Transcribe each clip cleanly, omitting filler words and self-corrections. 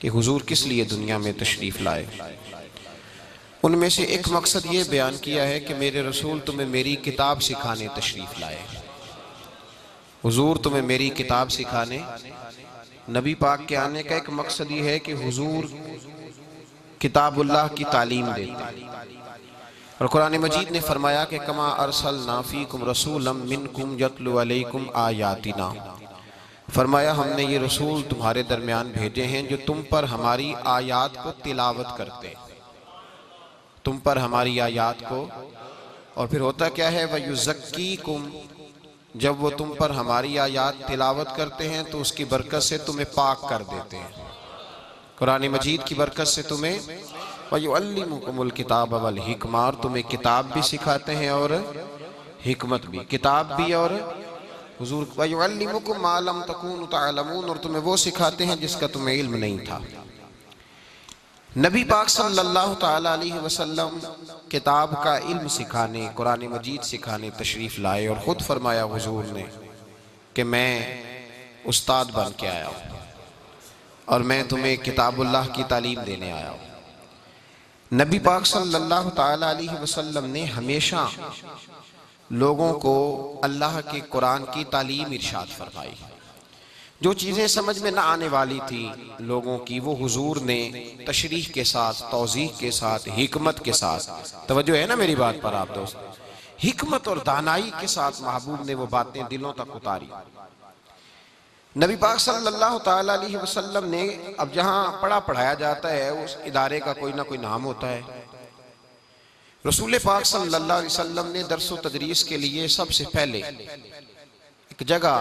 कि हुजूर किस लिए दुनिया में तशरीफ़ लाए। उनमें से एक मकसद ये बयान किया है कि मेरे रसूल तुम्हें मेरी किताब सिखाने तशरीफ़ लाए। हुजूर तुम्हें मेरी किताब सिखाने, नबी पाक के आने का एक मकसद ये है कि हुजूर किताबुल्लाह की तालीम देते। और कुरान मजीद ने फरमाया कि कमा अरसलना फीकुम रसूलम मिनकुम यतलू अलैकुम आयातिना, फरमाया हमने ये रसूल तुम्हारे दरमियान भेजे हैं जो तुम पर हमारी आयात को तिलावत करते, तुम पर हमारी आयात को। और फिर होता क्या है, वयुज़क्कीकुम, जब वो तुम पर हमारी आयात तिलावत करते हैं तो उसकी बरकत से तुम्हें पाक कर देते हैं। कुरान मजीद की बरकत से तुम्हें वयुअल्लिमुकुमुल किताब वल हिकमा, और तुम्हें किताब भी सिखाते हैं और हिकमत भी, किताब भी और हुजूर वयुअल्लिमुकुम मा लम तकूनु तअलमून, और तुम्हें वो सिखाते हैं जिसका तुम्हें इल्म नहीं था। नबी पाक सल्लल्लाहु ताला अलैहि वसल्लम किताब का इल्म सिखाने, कुरान मजीद सिखाने तशरीफ़ लाए और ख़ुद फरमाया हुजूर ने कि मैं उस्ताद बन के आया हूँ और मैं तुम्हें किताबुल्लाह की तालीम देने आया हूँ। नबी पाक सल्लल्लाहु ताला अलैहि वसल्लम ने हमेशा लोगों को अल्लाह के कुरान की तालीम इरशाद फरमाई। जो चीज़ें समझ में ना आने वाली थी लोगों की, वो हुजूर ने तशरीह के साथ, तौज़ीह के साथ, हिकमत के साथ, तवज्जो है ना मेरी बात पर आप दोस्त, हिकमत और दानाई के साथ महबूब ने वो बातें दिलों तक उतारी। नबी पाक सल्लल्लाहु ताला अलैहि वसल्लम ने, अब जहाँ पढ़ाया जाता है उस इदारे का कोई ना कोई नाम होता है। रसूल पाक सल्लल्लाहु अलैहि वसल्लम ने दर्स व तदरीस के लिए सबसे पहले एक जगह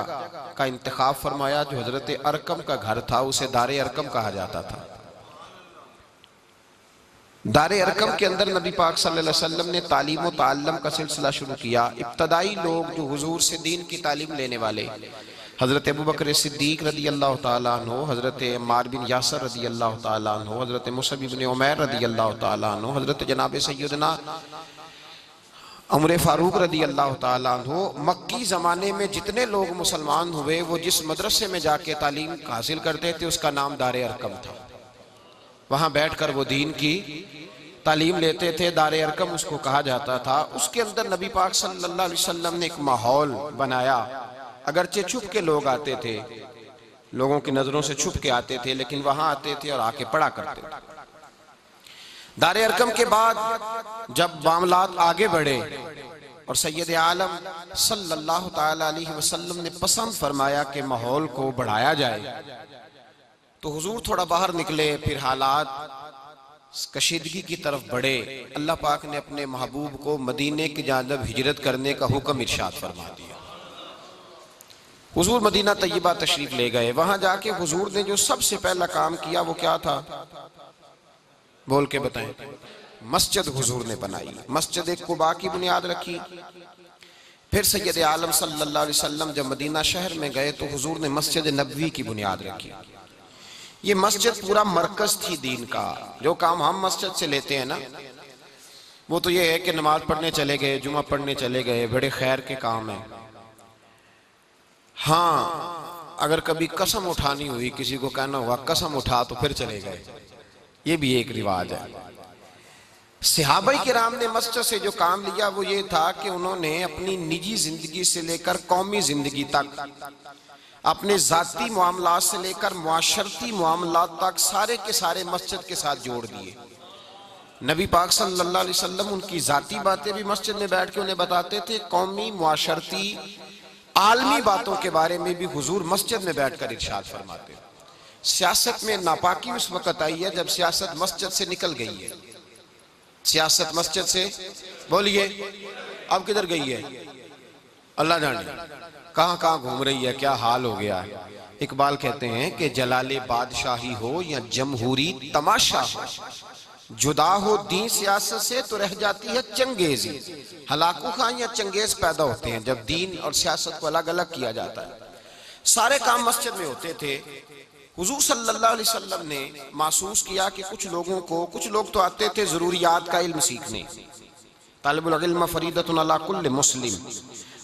का इंतखाब फरमाया जो हजरत अरकम का घर था, उसे दारे अरकम कहा जाता था। दारे अरकम के अंदर नबी पाक सल्लल्लाहु अलैहि वसल्लम ने तालीम व ताल्लुम का सिलसिला शुरू किया। इब्तदाई लोग जो हुजूर से दीन की तालीम लेने वाले, हज़रत अबू बकर सिद्दीक़ रदी अल्लाह ताला अन्हु, हज़रत अम्मार बिन यासर रदी अल्लाह ताला अन्हु, हज़रत मुसअब इब्न उमैर रदी अल्लाह ताला अन्हु, हज़रत जनाब सैयदना उमर फारूक रदी अल्लाह ताला अन्हु, मक्की ज़माने में जितने लोग मुसलमान हुए वो जिस मदरसे में जाके तालीम हासिल करते थे उसका नाम दारे अरकम था। वहाँ बैठ कर वो दीन की तालीम लेते थे, दारे अरकम उसको कहा जाता था। उसके अंदर नबी पाक सल्लल्लाहु अलैहि वसल्लम ने एक माहौल बनाया। अगरचे छुप के लोग आते थे, लोगों की नजरों से छुप के आते थे, लेकिन वहां आते थे और आके पढ़ा करते थे। दारे अरकम के बाद जब मामलात आगे बढ़े और सैयद आलम सल्लल्लाहु ताला अलैहि वसल्लम ने पसंद फरमाया कि माहौल को बढ़ाया जाए, तो हुजूर थोड़ा बाहर निकले, फिर हालात कशीदगी की तरफ बढ़े। अल्लाह पाक ने अपने महबूब को मदीने की जानिब हिजरत करने का हुक्म इरशाद फरमा दिया। हुजूर मदीना तैयबा तशरीफ ले गए। वहां जाके हुजूर ने जो सबसे पहला काम किया वो क्या था, बोल के बताएं। मस्जिद हुजूर ने बनाई, मस्जिद कुबा की बुनियाद रखी। फिर सैयद आलम सल्लल्लाहु अलैहि वसल्लम जब मदीना शहर में गए तो हुजूर ने मस्जिद नबवी की बुनियाद रखी। ये मस्जिद पूरा मरकज थी दीन का। जो काम हम मस्जिद से लेते हैं ना, वो तो ये है कि नमाज पढ़ने चले गए, जुमा पढ़ने चले गए, बड़े खैर के काम है। हाँ, अगर कभी कसम उठानी हुई, किसी को कहना हुआ कसम उठा, तो फिर चले गए, ये भी एक रिवाज है। सहाबा किराम ने मस्जिद से जो काम लिया वो ये था कि उन्होंने अपनी निजी जिंदगी से लेकर कौमी जिंदगी तक, अपने जाती मामलात से लेकर मुआशरती मामलात तक सारे के सारे मस्जिद के साथ जोड़ दिए। नबी पाक सल्लल्लाहु अलैहि वसल्लम उनकी जाती बातें भी मस्जिद में बैठ के उन्हें बताते थे, कौमी मुआशरती आलमी बातों के बारे में भी हुजूर मस्जिद में बैठकर इरशाद फरमाते। सियासत में नापाकी उस वक्त आई है जब सियासत मस्जिद से निकल गई है। सियासत मस्जिद से, बोलिए अब किधर गई है, अल्लाह जाने कहां कहां घूम रही है, क्या हाल हो गया है। इकबाल कहते हैं कि जलाले बादशाही हो या जमहूरी तमाशा हो, जुदा हो दीन सियासत से तो रह जाती है चंगेजी। हलाकू खां या चंगेज पैदा होते हैं जब दीन और सियासत को अलग अलग किया जाता है। सारे काम मस्जिद में होते थे। हुजूर सल्लल्लाहु अलैहि वसल्लम ने महसूस किया कि कुछ लोगों को, कुछ लोग तो आते थे ज़रूरियात का इल्म सीखने, तालिबुल इल्म फरीदतुन अला कुल्लि मुस्लिम,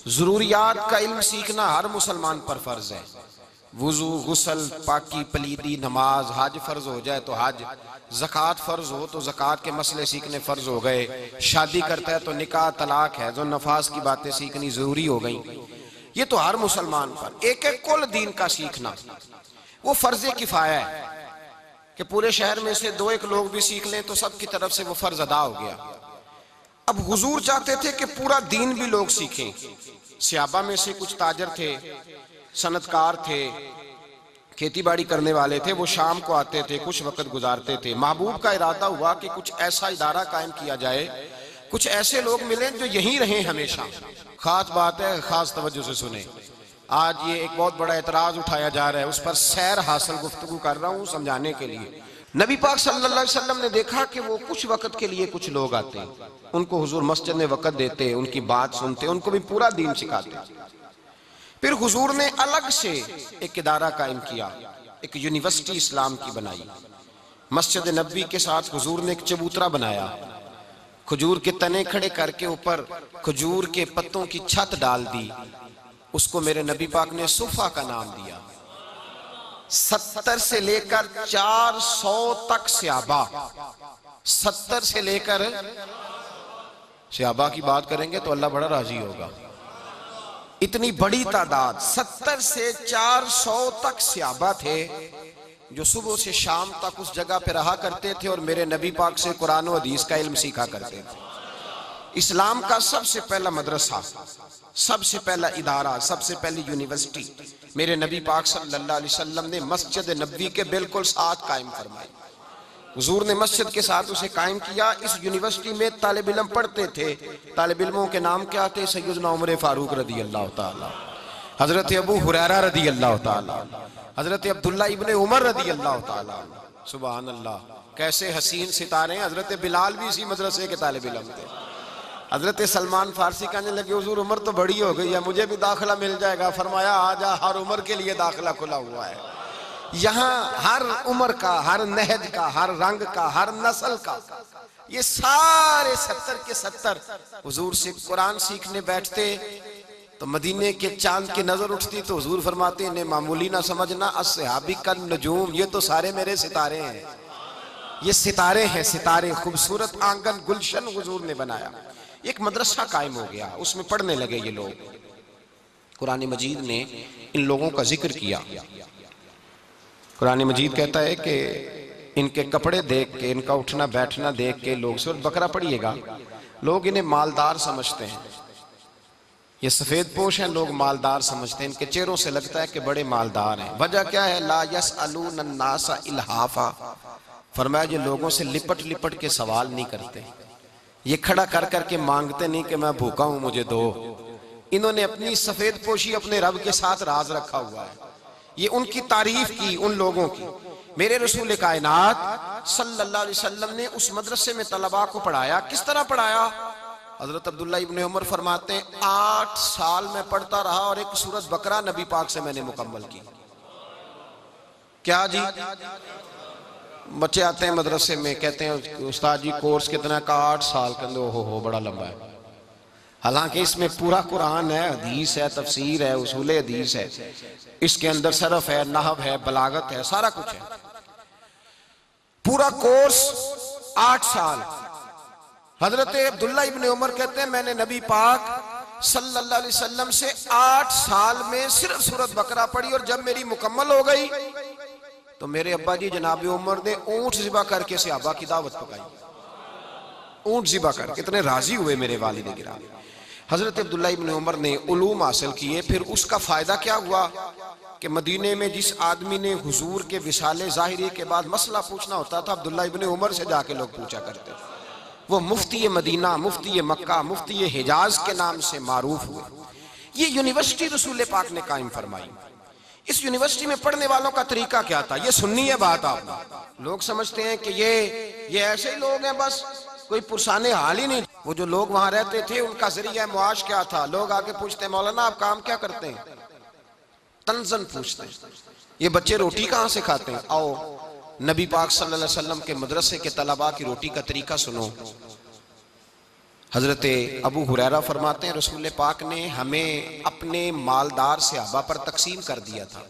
ज़रूरियात का इल्म सीखना हर मुसलमान पर फर्ज है। वुजू, गुसल, पाकी, पलीदी, नमाज, हज फर्ज हो जाए तो हज, ज़कात फर्ज हो तो ज़कात के मसले सीखने फर्ज हो गए, शादी करता है तो निकाह, तलाक है जो नफास की बातें सीखनी जरूरी हो गई। ये तो हर मुसलमान पर एक एक कुल दीन का सीखना वो फर्ज किफाया है कि पूरे शहर में से दो एक लोग भी सीख लें तो सबकी तरफ से वो फर्ज अदा हो गया। अब हुजूर चाहते थे कि पूरा दीन भी लोग सीखें। सहाबा में से कुछ ताजर थे, सनतकार थे, खेती बाड़ी करने वाले थे, वो शाम को आते थे, कुछ वक्त गुजारते थे। महबूब का इरादा हुआ कि कुछ ऐसा इदारा कायम किया जाए, कुछ ऐसे लोग मिले जो यहीं रहें हमेशा। खास बात है, खास तवज्जो से सुने। आज ये एक बहुत बड़ा एतराज उठाया जा रहा है, उस पर सैर हासिल गुफ्तगू कर रहा हूँ समझाने के लिए। नबी पाक सल्लल्लाहु अलैहि वसल्लम ने देखा कि वो कुछ वक्त के लिए कुछ लोग आते हैं, उनको हुजूर मस्जिद में वक्त देते, उनकी बात सुनते, उनको भी पूरा दीन सिखाते। फिर हुजूर ने अलग से एक इदारा कायम किया, एक यूनिवर्सिटी इस्लाम की बनाई। मस्जिद नबी के साथ हुजूर ने एक चबूतरा बनाया, खजूर के तने खड़े करके ऊपर खजूर के पत्तों की छत डाल दी। उसको मेरे नबी पाक ने सुफा का नाम दिया। 70 से लेकर 400 तक सहाबा, 70 से लेकर, सहाबा की बात करेंगे तो अल्लाह बड़ा राजी होगा। इतनी बड़ी तादाद 70 से 400 तक सहाबा थे जो सुबह से शाम तक उस जगह पे रहा करते थे और मेरे नबी पाक से कुरान और हदीस का इल्म सीखा करते थे। इस्लाम का सबसे पहला मदरसा, सबसे पहला इदारा, सबसे पहली यूनिवर्सिटी मेरे नबी पाक सल्लल्लाहु अलैहि वसल्लम ने मस्जिद नबी के बिल्कुल साथ कायम फरमाई। हुजूर ने मस्जिद के साथ उसे कायम किया। इस यूनिवर्सिटी में तालिब इल्म पढ़ते थे। तालिब इल्मों के नाम क्या थे? सैयदना उमर फारूक रदी अल्लाह ताला, हजरत अबू हुरैरा रदी अल्लाह ताला, हजरत अब्दुल्ला इब्ने उमर रदी अल्लाह ताला। सुभान अल्लाह, कैसे हसीन सितारे। हजरत बिलाल भी इसी मदरसे के तालिब इल्म थे। हजरत सलमान फारसी कहने लगे हुजूर उम्र तो बड़ी हो गई है, मुझे भी दाखिला मिल जाएगा। फरमाया आजा, हर उम्र के लिए दाखिला खुला हुआ है। यहाँ हर उम्र का, हर नहज का, हर रंग का, हर नस्ल का, ये सारे 70 के 70 हुजूर से कुरान सीखने बैठते तो मदीने के चांद की नजर उठती तो हुजूर फरमाते इन्हें मामूली ना समझना, अस्हाबी कन नजूम, ये तो सारे मेरे सितारे हैं। ये सितारे हैं, सितारे। खूबसूरत आंगन गुलशन हुजूर ने बनाया। एक मदरसा कायम हो गया, उसमें पढ़ने लगे ये लोग। कुरान मजीद ने इन लोगों का जिक्र किया। कुरान मजीद कहता है कि इनके कपड़े देख के, इनका उठना बैठना देख के लोग, सूरत बकरा पढ़िएगा, लोग इन्हें मालदार समझते हैं। ये सफेद पोश हैं, लोग मालदार समझते हैं। इनके चेहरों से लगता है कि बड़े मालदार हैं। वजह क्या है? ला यसअलून अन्नासा इल्हाफा। फरमाया ये लोगों से लिपट लिपट के सवाल नहीं करते, ये खड़ा कर करके मांगते नहीं कि मैं भूखा हूं मुझे दो। इन्होंने अपनी सफेद पोशी अपने रब के साथ राज रखा हुआ है। ये उनकी तारीफ की उन लोगों की। मेरे रसूल कायनात सल्लल्लाहु अलैहि वसल्लम ने उस मदरसे में तलबा को पढ़ाया। किस तरह पढ़ाया? हजरत अब्दुल्ला इब्ने उमर फरमाते हैं 8 साल में पढ़ता रहा और एक सूरत बकरा नबी पाक से मैंने मुकम्मल की। क्या जी? बच्चे आते हैं मदरसे में, कहते हैं उस्ताद जी कोर्स कितना का? 8 साल। कहते हो बड़ा लंबा है। हालांकि इसमें पूरा कुरान है, हदीस है, तफसीर है, उसूल हदीस है, इसके अंदर सरफ है, नहव है, बलागत है, सारा कुछ है। पूरा कोर्स 8 साल। हजरत अब्दुल्ला इब्ने उमर कहते हैं मैंने नबी पाक सल्लल्लाहु अलैहि वसल्लम से 8 साल में सिर्फ सूरत बकरा पढ़ी और जब मेरी मुकम्मल हो गई तो मेरे अब्बा जी जनाब उमर ने ऊंट ज़िबा करके सहाबा की दावत पकाई। ऊंट ज़िबा कर, कितने राजी हुए मेरे वालिद गिरामी। हजरत अब्दुल्ला इब्ने उमर ने उलूम हासिल किए। फिर उसका फायदा क्या हुआ कि मदीने में जिस आदमी ने हुजूर के विसाले ज़ाहिरी के बाद मसला पूछना होता था, अब्दुल्ला इब्ने उमर से जाके लोग पूछा करते थे। वो मुफ्ती मदीना, मुफ्ती मक्का, मुफ्ती हिजाज के नाम से मारूफ हुए। ये यूनिवर्सिटी रसूल पाक ने कायम फरमाई। इस यूनिवर्सिटी में पढ़ने वालों का तरीका क्या था? ये सुननी है बात आपने। लोग समझते हैं कि ये ऐसे ही लोग हैं, बस कोई पुरसाने हाल ही नहीं। वो जो लोग वहां रहते थे उनका जरिया मुआश क्या था? लोग आके पूछते मौलाना आप काम क्या करते हैं? तंजन पूछते हैं ये बच्चे रोटी कहाँ से खाते हैं? आओ नबी पाक सल्लल्लाहु अलैहि वसल्लम के मदरसे के तलबा की रोटी का तरीका सुनो। हजरत अबू हुरैरा फरमाते हैं रसूल पाक ने हमें अपने मालदार सहाबा पर तकसीम कर दिया था।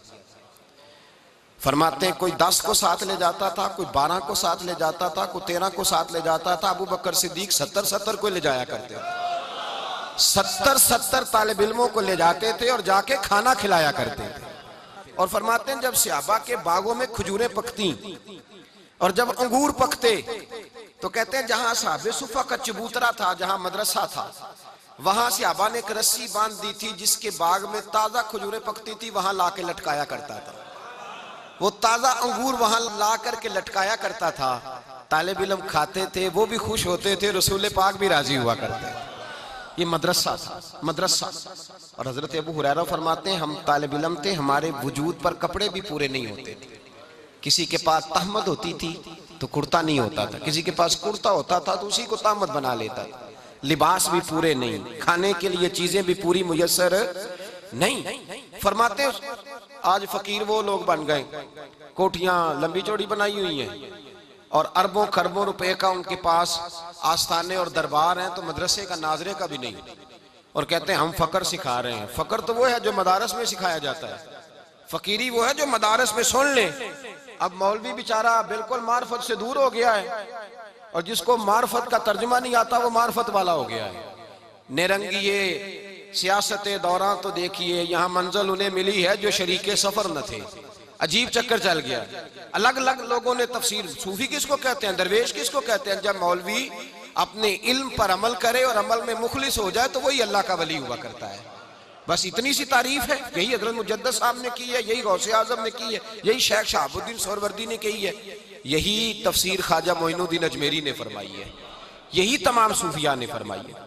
फरमाते हैं कोई 10 को साथ ले जाता था, कोई 12 को साथ ले जाता था, कोई 13 को साथ ले जाता था। अबू बकर सिद्दीक 70 को ले जाया करते थे। 70 तालिब इल्मों को ले जाते थे और जाके खाना खिलाया करते थे। और फरमाते हैं जब सहाबा के बागों में खजूरें पकती और जब अंगूर पकते तो कहते हैं जहां साहबे सुफा का चबूतरा था, जहां मदरसा था, वहां सहाबा ने एक रस्सी बांध दी थी जिसके बाग में ताजा खजूरें पकती थी, वहां ला के लटकाया करता था। वो ताजा अंगूर वहां ला करके लटकाया करता था। तालिब इल्म खाते थे, वो भी खुश होते थे, रसूल पाक भी राजी हुआ करते थे। ये मदरसा था, मदरसा। और हजरत अबू हुरैरा फरमाते हैं हम तालिब इल्म थे, हमारे वजूद पर कपड़े भी पूरे नहीं होते थे। किसी के पास तहमद होती थी तो कुर्ता नहीं होता था, किसी के पास कुर्ता होता था तो उसी को तहमद बना लेता था। लिबास भी पूरे नहीं, खाने के लिए चीजें भी पूरी मुयस्सर नहीं। फरमाते हैं आज फकीर वो लोग बन गए, कोठियां लंबी चौड़ी बनाई हुई हैं और अरबों खरबों रुपए का उनके पास आस्थाने और दरबार हैं, तो मदरसे का नाजरे का भी नहीं। और कहते हैं हम फकर सिखा रहे हैं। फकर तो वो है जो मदारस में सिखाया जाता है, फकीरी वो है जो मदारस में सुन ले। अब मौलवी बेचारा बिल्कुल मार्फत से दूर हो गया है और जिसको मार्फत का तर्जुमा नहीं आता वो मार्फत वाला हो गया है। निरंगिए सियासत दौरान तो देखिए यहाँ मंजिल उन्हें मिली है जो शरीके सफर न थे। अजीब चक्कर चल गया। अलग अलग लोगों ने तफसीर, सूफी किसको कहते हैं, दरवेश किसको कहते हैं। जब मौलवी अपने इल्म पर अमल करे और अमल में मुखलिस हो जाए तो वही अल्लाह का वली हुआ करता है। बस इतनी सी तारीफ है। यही हजरत मुजद्दद साहब ने की है, यही गौसे आजम ने की है, यही शेख शहाबुद्दीन सोहरवर्दी ने की है, यही तफसीर ख्वाजा मोइनुद्दीन अजमेरी ने फरमाई है, यही तमाम सूफिया ने फरमाई है।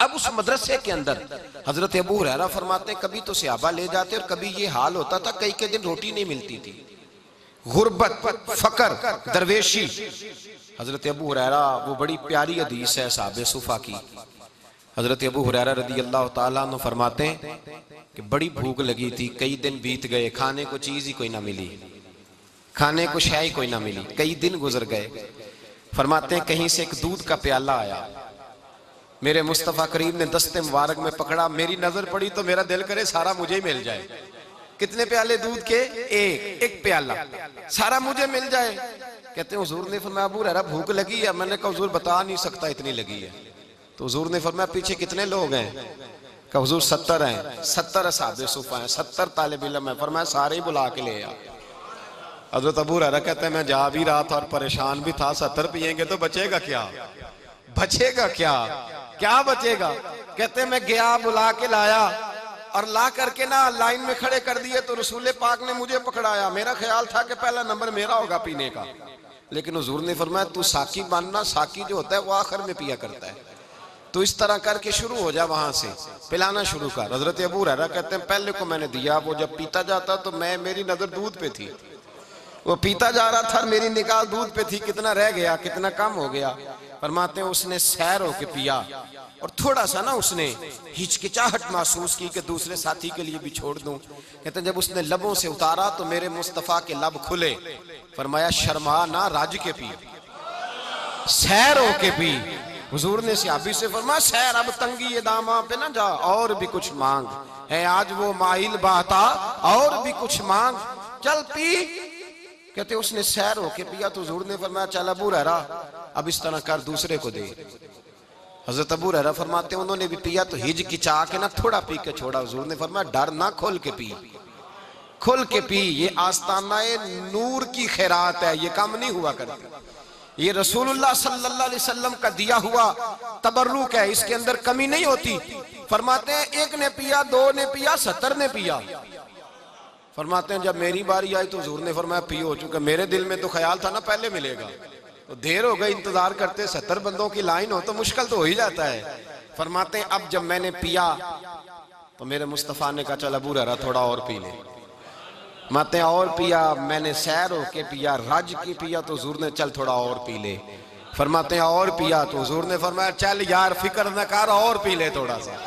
अब उस मदरसे के अंदर हजरत अबू हुरैरा फरमाते हैं कभी तो सहाबा ले जाते और कभी ये हाल होता था कई के दिन रोटी नहीं मिलती थी। गुर्बत, फकर, दरवेशी। हजरत अबू हुरैरा, वो बड़ी प्यारी हदीस है साहब सुफा की। हजरत अबू हुरैरा रदी अल्लाह ताला अन्हु फरमाते हैं कि बड़ी भूख लगी थी, कई दिन बीत गए, खाने को चीज ही कोई ना मिली, खाने को शय कोई ना मिली, कई दिन गुजर गए। फरमाते हैं कहीं से एक दूध का प्याला आया, मेरे मुस्तफ़ा करीम ने दस्ते मुबारक में पकड़ा, मेरी नजर पड़ी तो मेरा दिल करे सारा मुझे ही मिल जाए। कितने प्याले दूध के? एक प्याला, सारा मुझे मिल जाए। कहते हैं हुजूर ने फरमाया अबू हुरैरा भूख लगी है। मैंने कहा हुजूर बता नहीं सकता इतनी लगी है। तो हुजूर ने फरमाया पीछे कितने लोग हैं? कहा हुजूर 70 हैं। 70 असहाबे सुफा हैं, 70 तालिब इल्म हैं। फरमाया सारे ही बुला के ले आ। हजरत अबू हुरैरा कहते हैं मैं जा भी रहा था और परेशान भी था, 70 पिएंगे तो बचेगा क्या? बचेगा क्या? क्या बचेगा? कहते मैं गया, बुला के लाया और ला करके ना लाइन में खड़े कर दिए तो रसूल पाक ने मुझे पकड़ाया। मेरा ख्याल था कि पहला नंबर मेरा होगा पीने का, लेकिन हुजूर ने फरमाया तू साकी बनना, साकी जो होता है वो आखिर में पिया करता है, तो इस तरह करके शुरू हो जा, वहां से पिलाना शुरू कर। हजरत अबू हुरैरा कहते हैं पहले को मैंने दिया, वो जब पीता जाता तो मेरी नजर दूध पे थी, वो पीता जा रहा था, मेरी निगाह दूध पे थी, कितना रह गया, कितना कम हो गया। फरमाते हैं उसने सैर होके पिया और थोड़ा सा ना उसने हिचकिचाहट महसूस की कि दूसरे साथी के लिए भी छोड़ दूं। कहते हैं जब उसने लबों से उतारा तो मेरे मुस्तफा के लब खुले। फरमाया शर्मा ना, राज के पी, सैर होके पी। हुजूर ने सहाबी से फरमाया सैर, अब तंगी ये दामा पे ना जा, और भी कुछ मांग है, आज वो माइल बहता और भी कुछ मांग, चल पी। कहते उसने सैर होके पिया तो हुजूर ने फरमाया चल अबू हुरैरा अब इस तरह कर, दूसरे को दे। हजरत अबू हुरैरा फरमाते उन्होंने भी पिया तो हिचकिचा के ना थोड़ा पी के छोड़ा। हुजूर ने फरमाया डर ना, खोल के पी, खोल के पी, ये आस्ताना नूर की खैरात है, ये कम नहीं हुआ करता, ये रसूलुल्लाह सल्लल्लाहु अलैहि वसल्लम का दिया हुआ तबर्रुक है, इसके अंदर कमी नहीं होती। फरमाते हैं एक ने पिया, दो ने पिया, 70 ने पिया। फरमाते हैं जब मेरी बारी आई तो हुजूर ने फरमाया पियो, चूंकि मेरे दिल में तो ख्याल था ना पहले मिलेगा, तो देर हो गई इंतजार करते, 70 बंदों की लाइन हो तो मुश्किल तो हो ही जाता है। फरमाते हैं अब जब मैंने पिया तो मेरे मुस्तफा ने कहा चल अबू हुरैरा थोड़ा और पी ले। माते और पिया, मैंने सैर होके पिया, रज की पिया तो हुजूर ने चल थोड़ा और पी ले। फरमाते हैं और पिया तो हुजूर ने फरमाया चल यार फिक्र न कर, और पी ले, थोड़ा सा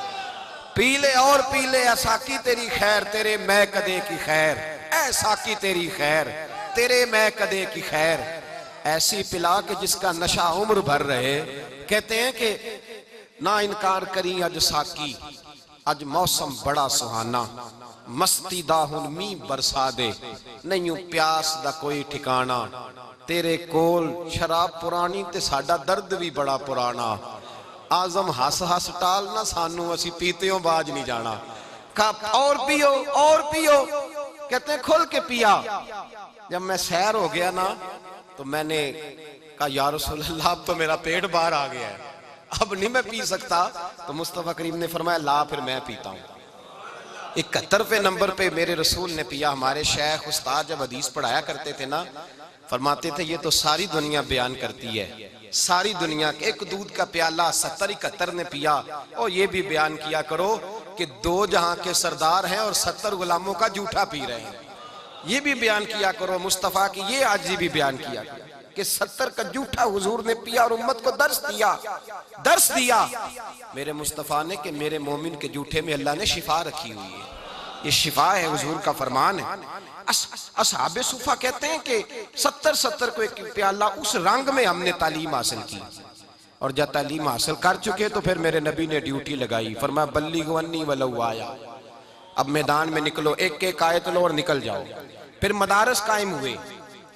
पी ले और पी ले। साकी तेरी खैर, तेरे मैं कदे की खैर, ऐ साकी तेरी खैर, तेरे मैं कदे की खैर, ऐसी पिला के जिसका नशा उम्र भर रहे। कहते हैं कि ना इनकार करी अज साकी, अज मौसम बड़ा सुहाना, मस्ती दा हुन मी बरसा दे, नहीं प्यास दा कोई ठिकाना, तेरे कोल शराब पुरानी ते साडा दर्द भी बड़ा पुराना। आजम हस हस टाल ना सानू, असी पीते बाज नहीं जाना। कहा और पियो और पियो, कहते हैं खोल के पिया। जब मैं सैर हो गया ना तो मैंने कहा या रसूल अल्लाह अब तो मेरा पेट बाहर आ गया है, अब नहीं मैं पी सकता। तो मुस्तफा करीम ने फरमाया ला फिर मैं पीता हूँ। 71वें नंबर पे मेरे रसूल ने पिया। हमारे शेख उस्ताद जब हदीस पढ़ाया करते थे ना, फरमाते थे ये तो सारी दुनिया बयान करती है, सारी दुनिया एक दूध का प्याला 70-71 ने पिया। और ये भी बयान किया करो कि 2 जहां के सरदार हैं और 70 गुलामों का जूठा पी रहे हैं। ये भी बयान किया करो मुस्तफा की ये आजी भी बयान किया कि 70 का जूठा हुजूर ने पिया और उम्मत को दर्श दिया मेरे मुस्तफा ने कि मेरे मोमिन के जूठे में अल्लाह ने शिफा रखी हुई है। ये शिफा है, हुजूर का फरमान है। असहाबे सुफा कहते हैं कि 70 को एक प्याला उस रंग में हमने तालीम हासिल की। और जब तालीम हासिल कर चुके तो फिर मेरे नबी ने ड्यूटी लगाई, फरमाया बल्लिगु अन्नी वलौ आया, अब मैदान में निकलो, एक एक आयत लो और निकल जाओ। फिर मदारस कायम हुए।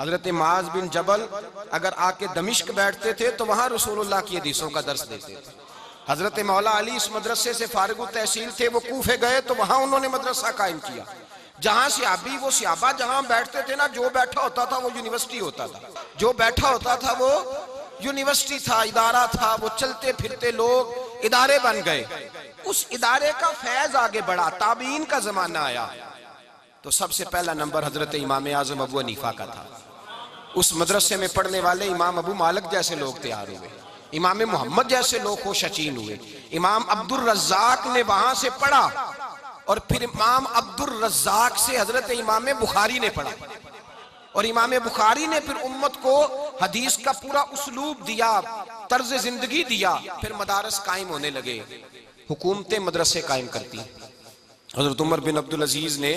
हजरत मुआज बिन जबल अगर आके दमिश्क बैठते थे तो वहां रसूलुल्लाह की हदीसों का दर्स देते थे। हजरत मौला अली इस मदरसे से फारिगु तहसील थे, वो कूफे गए तो वहां उन्होंने मदरसा कायम किया। जहां सियाबी वो सियाबा जहां बैठते थे ना, जो बैठा होता था वो यूनिवर्सिटी होता था, जो बैठा होता था वो यूनिवर्सिटी था, इदारा था। वो चलते फिरते लोग इदारे बन गए। उस इदारे का फैज आगे बढ़ा, ताबीन का जमाना आया तो सबसे पहला नंबर हजरत इमाम आजम अबू हनीफा का था। उस मदरसे में पढ़ने वाले इमाम अबू मालिक जैसे लोग तैयार हुए, इमाम मोहम्मद जैसे लोग खुशचीन हुए। इमाम अब्दुल रज़्ज़ाक ने वहां से पढ़ा और फिर इमाम अब्दुल रज़्ज़ाक से हजरत इमाम बुखारी ने पढ़ा और इमाम बुखारी ने फिर उम्मत को हदीस का पूरा उसलूब दिया, तर्ज जिंदगी दिया। फिर मदारस कायम होने लगे, हुकूमतें मदरसे कायम करती। हजरत उमर बिन अब्दुल अजीज ने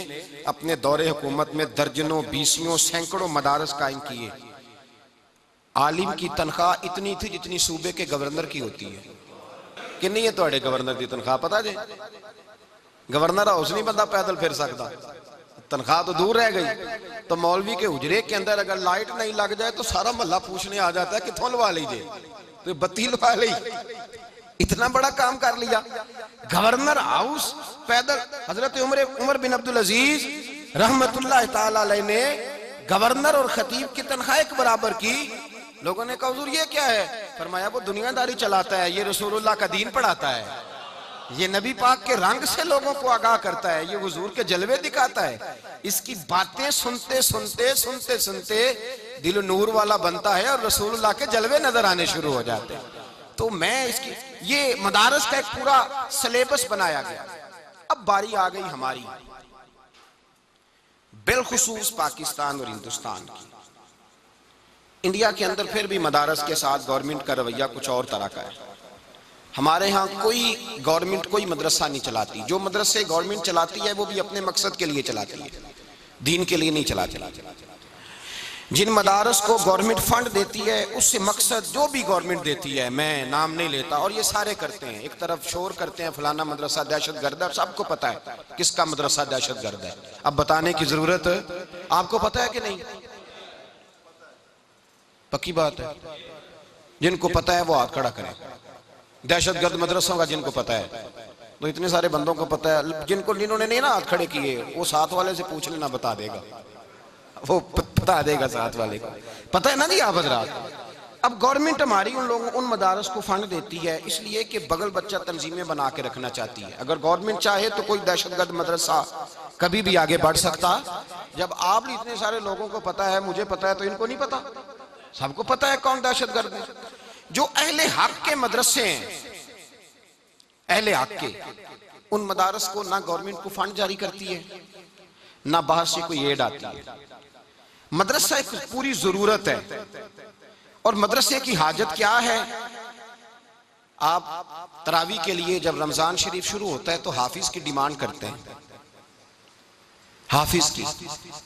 अपने दौरे हुकूमत में दर्जनों, बीसियों, सैकड़ों मदारस कायम किए। आलिम की तनख्वाह इतनी थी जितनी सूबे के गवर्नर की होती है। कि नहीं है थोड़े गवर्नर की तनख्वाह पता जे? गवर्नर हाउस नहीं बंदा पैदल फिर सकता, तनख्वाह तो दूर रह गई। तो मौलवी के हुजरे के अंदर अगर लाइट नहीं लग जाए तो सारा मोहल्ला पूछने आ जाता है किथों लवा लीजिए, तो बत्ती लवा ली। इतना बड़ा काम कर लिया। गवर्नर हाउस पैदल। हजरत उमर बिन अब्दुल अजीज रहमतुल्लाह ताला अलैह ने गवर्नर और खतीब की तनख्वाह एक बराबर की। लोगों ने कहा हुजूर ये क्या है? फरमाया वो दुनियादारी चलाता है, ये रसूलुल्लाह का दीन पढ़ाता है, ये नबी पाक के रंग से लोगों को आगाह करता है, ये हुजूर के जलवे दिखाता है। इसकी बातें सुनते सुनते सुनते सुनते दिल नूर वाला बनता है और रसूलुल्लाह के जलवे नजर आने शुरू हो जाते हैं। तो मैं इसकी ये मदारस का एक पूरा सिलेबस बनाया गया। अब बारी आ गई हमारी, बिलखुसूस पाकिस्तान और हिंदुस्तान की। इंडिया के अंदर फिर भी मदारस के साथ गवर्नमेंट का रवैया कुछ और तरह का है। हमारे यहाँ कोई गवर्नमेंट कोई मदरसा नहीं चलाती। जो मदरसे गवर्नमेंट चलाती है वो भी अपने मकसद के लिए चलाती है, दीन के लिए नहीं चलाती। जिन मदारस को गवर्नमेंट फंड देती है उससे मकसद जो भी गवर्नमेंट देती है, मैं नाम नहीं लेता, और ये सारे करते हैं। एक तरफ शोर करते हैं फलाना मदरसा दहशतगर्द है, सबको पता है किसका मदरसा दहशतगर्द है। अब बताने की जरूरत आपको पता है कि नहीं? पक्की बात है, जिनको पता है वो हाथ खड़ा करें। दहशतगर्द मदरसों का जिनको पता है, तो इतने सारे बंदों को पता है। जिन्होंने नहीं ना हाथ खड़े किए वो साथ वाले से पूछ लेना, बता देगा, वो बता देगा साथ वाले को। पता है ना जी आप हजरात। अब गवर्नमेंट हमारी उन लोगों उन मदारस को फंड देती है इसलिए कि बगल बच्चा तंजीमें बना के रखना चाहती है। अगर गवर्नमेंट चाहे तो कोई दहशतगर्द मदरसा कभी भी आगे बढ़ सकता। जब आप इतने सारे लोगों को पता है, मुझे पता है, तो इनको नहीं पता? सबको पता है कौन दहशतगर्द है। जो अहले हक के मदरसे हैं, अहले हक के, उन मदारस को ना गवर्नमेंट को फंड जारी करती है ना बाहर से कोई एड आती है। मदरसा एक पूरी जरूरत है। और मदरसे की हाजत क्या है? आप तरावी के लिए जब रमजान शरीफ शुरू होता है तो हाफिज की डिमांड करते हैं, हाफिज की।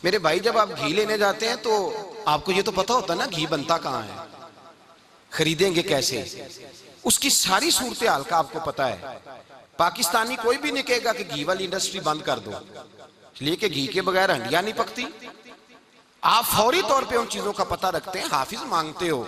मेरे भाई जब आप घी लेने जाते हैं तो आपको ये तो पता होता है ना घी बनता कहाँ है, खरीदेंगे कैसे, उसकी सारी सूरत हाल का आपको पता है। पाकिस्तानी कोई भी नहीं कहेगा कि घी वाली इंडस्ट्री बंद कर दो, इसलिए कि घी के बगैर हंडिया नहीं पकती। आप फौरी तौर पे उन चीजों का पता रखते हैं, हाफिज मांगते हो